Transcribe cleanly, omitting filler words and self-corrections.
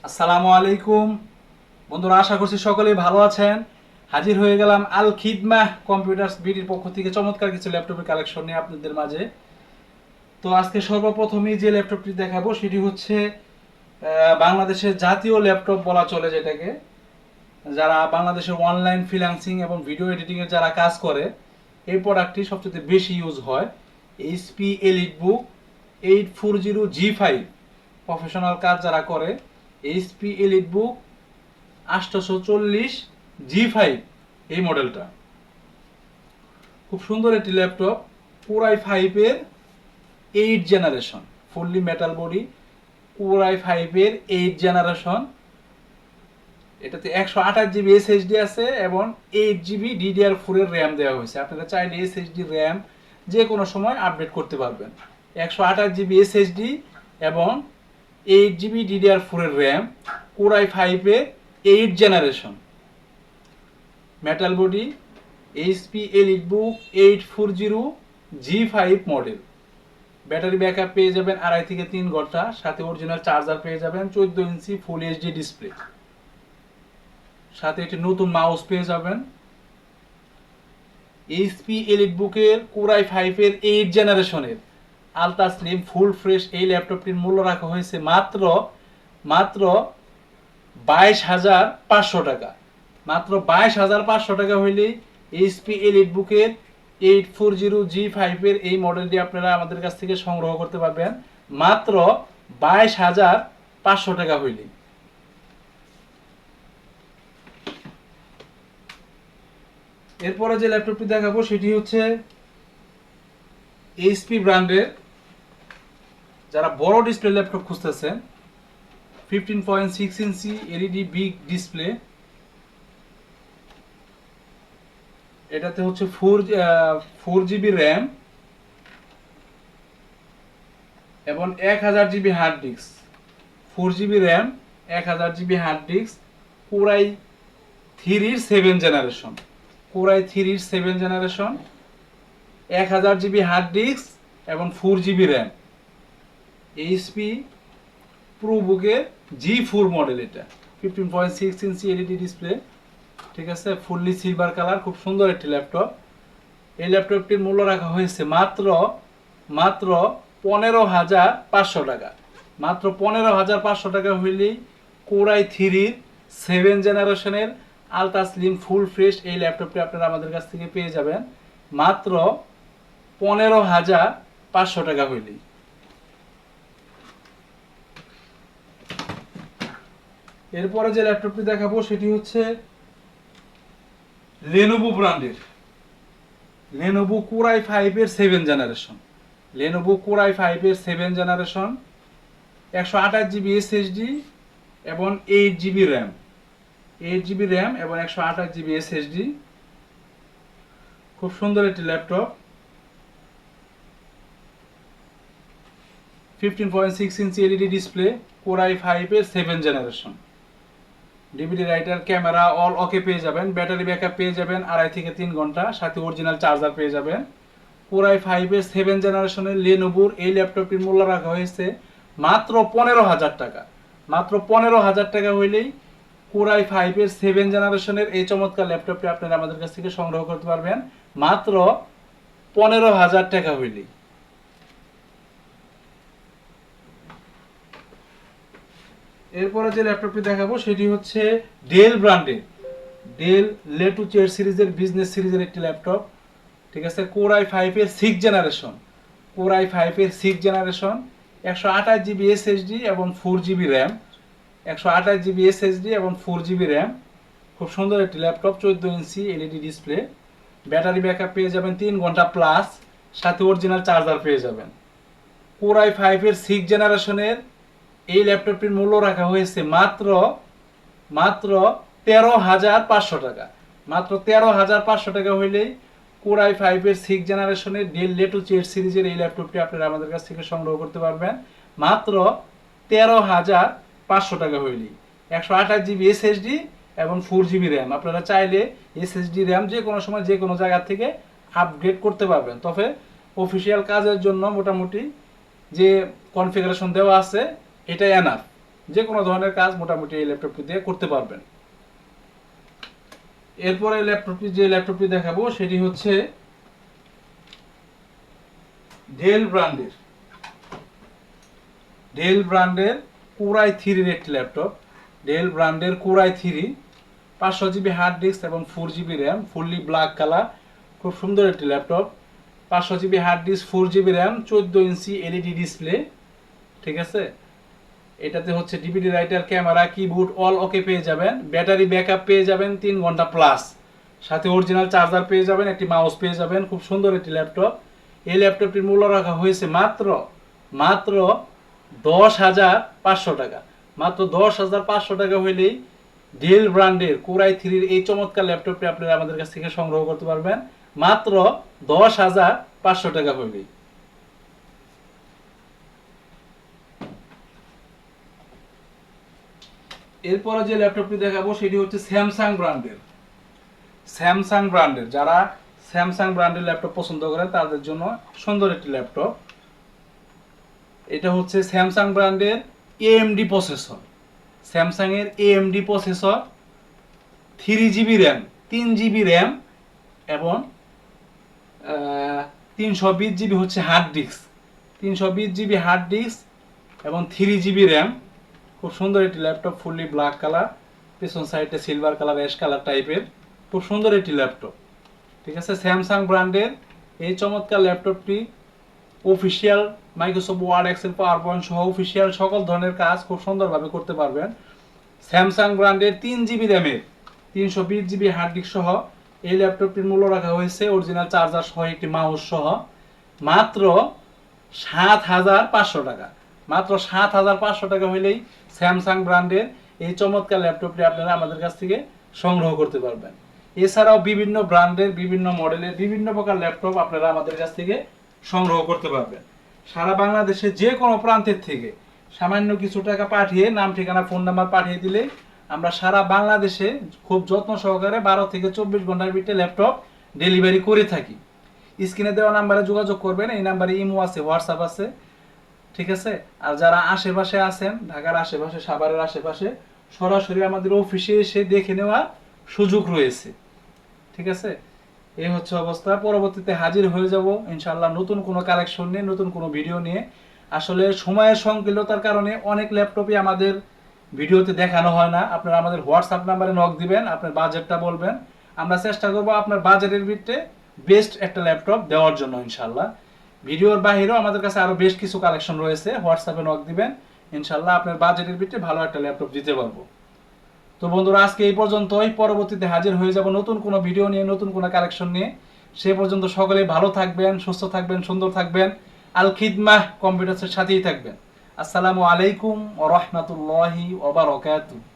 আসসালামু আলাইকুম বন্ধুরা, আশা করছি সকলেই ভালো আছেন। হাজির হয়ে গেলাম আল খিদমাহ কম্পিউটার্স বিডির পক্ষ থেকে চমৎকার কিছু ল্যাপটপের কালেকশন নিয়ে আপনাদের মাঝে। তো আজকে সর্বপ্রথমেই যে ল্যাপটপটি দেখাবো সেটি হচ্ছে বাংলাদেশের জাতীয় ল্যাপটপ বলা চলে, যেটাকে যারা বাংলাদেশের অনলাইন ফ্রিল্যান্সিং এবং ভিডিও এডিটিং এর যারা কাজ করে এই প্রোডাক্টটি সবচেয়ে বেশি ইউজ হয়। এইচপি এলিটবুক 840G5 প্রফেশনাল কাজ যারা করে, এইচপি এলিটবুক 840G5 এই মডেলটা খুব সুন্দর একটি ল্যাপটপ। কোরাই 5 এর 8 generation, fully metal body, core i 5 এর 8 জেনারেশন। এটাতে 128 জিবি এসএসডি আছে এবং 8 জিবি DDR4 এর র্যাম দেওয়া হয়েছে। আপনারা চাইলে এসএসডি র্যাম যে কোনো সময় আপডেট করতে পারবেন। 128 জিবি এসএসডি এবং 8 জিবি DDR4 এর র্যাম, কোরাই 5 এর 8 generation, metal body, HP EliteBook 840G5 model. Battery backup পেয়ে যাবেন 2.5 থেকে 3 ঘন্টা, সাথে অরিজিনাল চার্জার পেয়ে যাবেন, 14 ইঞ্চি ফুল এইচডি ডিসপ্লে, সাথে একটি নতুন মাউস পেয়ে যাবেন। এইচপি এলিটবুকের কোরাই 5 এর 8 জেনারেশনের আলট্রা স্লিম ফুল ফ্রেশ এই ল্যাপটপটির মূল্য রাখা হয়েছে মাত্র মাত্র 22,500 টাকা। মাত্র 22,500 টাকা হইলেই এইচপি এলিটবুকের 840G5 এর এই মডেলটি আপনারা আমাদের কাছ থেকে সংগ্রহ করতে পারবেন মাত্র 22,500 টাকা হইলেই। এরপরে যে ল্যাপটপটি দেখাবো সেটি হচ্ছে এইচপি ব্র্যান্ডের, যারা বড় ডিসপ্লে ল্যাপটপ খুঁজতেছেন, 15.6 ইঞ্চি এলইডি বিগ ডিসপ্লে। এটাতে হচ্ছে 4 জিবি র্যাম এবং 1000 GB hard disk. 4 GB RAM, 1000 GB hard disk, core i 3 এর 7 জেনারেশন, কোরাই 3 এর 7 জেনারেশন, 1000 জিবি হার্ড ডিস্ক এবং 4 জিবি র্যাম। এইচপি প্রোবুকের G4 মডেল, এটা 15.6 ইঞ্চি এলইডি ডিসপ্লে, ঠিক আছে, ফুললি সিলভার কালার, খুব সুন্দর একটি ল্যাপটপ। এই ল্যাপটপটির মূল্য রাখা হয়েছে মাত্র মাত্র 15,500 টাকা। মাত্র 15,500 টাকা হইলেই কোরাই 3 এর 7 জেনারেশনের আলট্রা স্লিম ফুল ফ্রেশ এই ল্যাপটপটি আপনারা আমাদের কাছ থেকে পেয়ে যাবেন মাত্র 15,500 টাকা হইলেই। এরপরে যে ল্যাপটপটি দেখাবো সেটি হচ্ছে লেনোভো ব্র্যান্ডের লেনোভো কোরাই 5 এর 7 জেনারেশন। লেনোভো কোরাই 5 এর 7 জেনারেশন, 128 জিবি এসএসডি এবং 8 জিবি র্যাম, 8 জিবি র্যাম এবং 128 জিবি এসএসডি। খুব সুন্দর একটি ল্যাপটপ। 15.6 ইঞ্চি এলইডি ডিসপ্লে, কোরাই 5 এর 7 generation. DVD writer, camera all okay পেয়ে যাবেন। ব্যাটারি ব্যাকআপ পেয়ে যাবেন 2.5 থেকে 3 ঘন্টা, সাথে অরিজিনাল চার্জার পেয়ে যাবেন। কোরাই 5 এর 7 জেনারেশনের লেনোভোর এই ল্যাপটপটির মূল্য রাখা হয়েছে মাত্র 15,000 টাকা। মাত্র 15,000 টাকা হইলেই কোরাই 5 এর 7 জেনারেশনের এই চমৎকার ল্যাপটপটি আপনারা আমাদের কাছ থেকে সংগ্রহ করতে পারবেন মাত্র 15,000 টাকা হইলেই। এরপরে যে ল্যাপটপটি দেখাবো সেটি হচ্ছে ডেল ব্র্যান্ডের ডেল লেটুচের সিরিজের বিজনেস সিরিজের একটি ল্যাপটপ, ঠিক আছে, কোরাই 5 এর 6 জেনারেশন, কোরাই 5 এর 6 জেনারেশন, 128 জিবি এসএসডি এবং 4 জিবি র্যাম, 128 জিবি এসএসডি এবং 4 জিবি র্যাম। খুব সুন্দর একটি laptop, 14 inch LED display, battery backup পেয়ে যাবেন 3 ঘন্টা প্লাস, সাথে অরিজিনাল চার্জার পেয়ে যাবেন। কোরাই 5 এর 6 জেনারেশনের এই ল্যাপটপটির মূল্য রাখা হয়েছে মাত্র মাত্র 13,500 টাকা। মাত্র 13,500 টাকা হইলেই কোরাই 5 এর 6 জেনারেশনের ডেল লেটুচের সিরিজের এই ল্যাপটপটি আপনারা আমাদের কাছ থেকে সংগ্রহ করতে পারবেন মাত্র 13,500 টাকা হইলেই। 128 জিবি এসএসডি এবং 4 জিবি র্যাম। আপনারা চাইলে এসএসডি র্যাম যে কোনো সময় যে কোনো জায়গা থেকে আপগ্রেড করতে পারবেন, তবে অফিসিয়াল কাজের জন্য মোটামুটি যে কনফিগারেশন দেওয়া আছে এটাই এনাফ। যে কোনো ধরনের কাজ মোটামুটি এই ল্যাপটপটি দিয়ে করতে পারবেন। এরপরে যে ল্যাপটপটি দেখাবো সেটি হচ্ছে ডেল ব্র্যান্ডের কোরাই 3 একটি ল্যাপটপ। ডেল ব্র্যান্ডের কোরাই 3, 500 জিবি হার্ড ডিস্ক এবং 4 GB RAM, fully black colour, খুব সুন্দর একটি laptop. 500 GB hard disk, 4 GB RAM, 14 inch LED display, ঠিক আছে। এটাতে হচ্ছে DVD writer, camera, keyboard all okay পেয়ে যাবেন। ব্যাটারি ব্যাকআপ পেয়ে যাবেন 3 ঘন্টা প্লাস, সাথে অরিজিনাল চার্জার পেয়ে যাবেন, একটি মাউস পেয়ে যাবেন। খুব সুন্দর একটি ল্যাপটপ। এই ল্যাপটপটির মূল্য রাখা হয়েছে মাত্র 10,500 টাকা। মাত্র 10,500 টাকা হইলেই ডেল ব্র্যান্ডের কোরাই 3 এই চমৎকার ল্যাপটপটি আপনারা আমাদের কাছ থেকে সংগ্রহ করতে পারবেন মাত্র 10,500 টাকা হইলেই। এরপরে যে ল্যাপটপটি দেখাবো সেটি হচ্ছে স্যামসাং ব্র্যান্ডের। যারা স্যামসাং ব্র্যান্ডের ল্যাপটপ পছন্দ করেন তাদের জন্য সুন্দর একটি ল্যাপটপ। এটা হচ্ছে স্যামসাং ব্র্যান্ডের এএমডি প্রসেসর। স্যামসাং এর AMD processor, 3 GB RAM, 3 GB RAM এবং 320 জিবি হচ্ছে hard disk, 320 GB hard disk এবং 3 জিবি র্যাম। খুব সুন্দর একটি ল্যাপটপ, ফুললি ব্ল্যাক কালার, পেছন সাইডে সিলভার কালার, অ্যাশ কালার টাইপের, খুব সুন্দর একটি ল্যাপটপ, ঠিক আছে। স্যামসাং ব্র্যান্ডের এই চমৎকার ল্যাপটপটি official Microsoft Word, Excel, PowerPoint সহ অফিসিয়াল সকল ধরনের কাজ খুব সুন্দরভাবে করতে পারবেন। স্যামসাং ব্র্যান্ডের 3 জিবি র্যামের, 320 জিবি হার্ড ডিস্ক সহ এই ল্যাপটপটির মূল্য রাখা হয়েছে অরিজিনাল চার্জার সহ একটি মাউস সহ মাত্র 7,500 টাকা। মাত্র 7,500 টাকা হইলেই স্যামসাং ব্র্যান্ডের এই চমৎকার ল্যাপটপটি আপনারা আমাদের কাছ থেকে সংগ্রহ করতে পারবেন। এছাড়াও বিভিন্ন ব্র্যান্ডের, বিভিন্ন মডেলের, বিভিন্ন প্রকার ল্যাপটপ আপনারা আমাদের কাছ থেকে সংগ্রহ করতে পারবেন। সারা বাংলাদেশে যে কোনো প্রান্তের থেকে সামান্য কিছু টাকা পাঠিয়ে নাম, ঠিকানা, ফোন নাম্বার পাঠিয়ে দিলে আমরা সারা বাংলাদেশে খুব যত্ন সহকারে 12 থেকে 24 ঘন্টার ভিতরে ল্যাপটপ ডেলিভারি করে থাকি। স্ক্রিনে দেওয়া নাম্বারে যোগাযোগ করবেন। এই নাম্বারে ইমো আছে, হোয়াটসঅ্যাপ আছে, ঠিক আছে। আর যারা আশেপাশে আছেন, ঢাকার আশেপাশে, সাভারের আশেপাশে, সরাসরি আমাদের অফিসে এসে দেখে নেওয়ার সুযোগ রয়েছে, ঠিক আছে। এই হচ্ছে অবস্থা। পরবর্তীতে হাজির হয়ে যাব ইনশাআল্লাহ নতুন কোনো কালেকশন নিয়ে, নতুন কোনো ভিডিও নিয়ে। আসলে সময়ের সংকীর্ণতার কারণে অনেক ল্যাপটপই আমাদের ভিডিওতে দেখানো হয় না। আপনারা আমাদের হোয়াটসঅ্যাপ নাম্বারে নক দিবেন, আপনার বাজেটটা বলবেন, আমরা চেষ্টা করব আপনার বাজেটের ভিতরে বেস্ট একটা ল্যাপটপ দেওয়ার জন্য ইনশাআল্লাহ। ভিডিওর বাহিরেও আমাদের কাছে আরো বেশ কিছু কালেকশন রয়েছে, হোয়াটসঅ্যাপে নক দিবেন, ইনশাআল্লাহ আপনার বাজেটের ভিতরে ভালো একটা ল্যাপটপ দিতে পারবো। তো বন্ধুরা, আজকে এই পর্যন্তই। পরবর্তীতে হাজির হয়ে যাব নতুন কোনো ভিডিও নিয়ে, নতুন কোনো কালেকশন নিয়ে। সে পর্যন্ত সকলেই ভালো থাকবেন, সুস্থ থাকবেন, সুন্দর থাকবেন। আল খিদমাহ কম্পিউটার্সের সাথেই থাকবেন। আসসালামু আলাইকুম ওয়া রাহমাতুল্লাহি ওয়া বারাকাতুহু।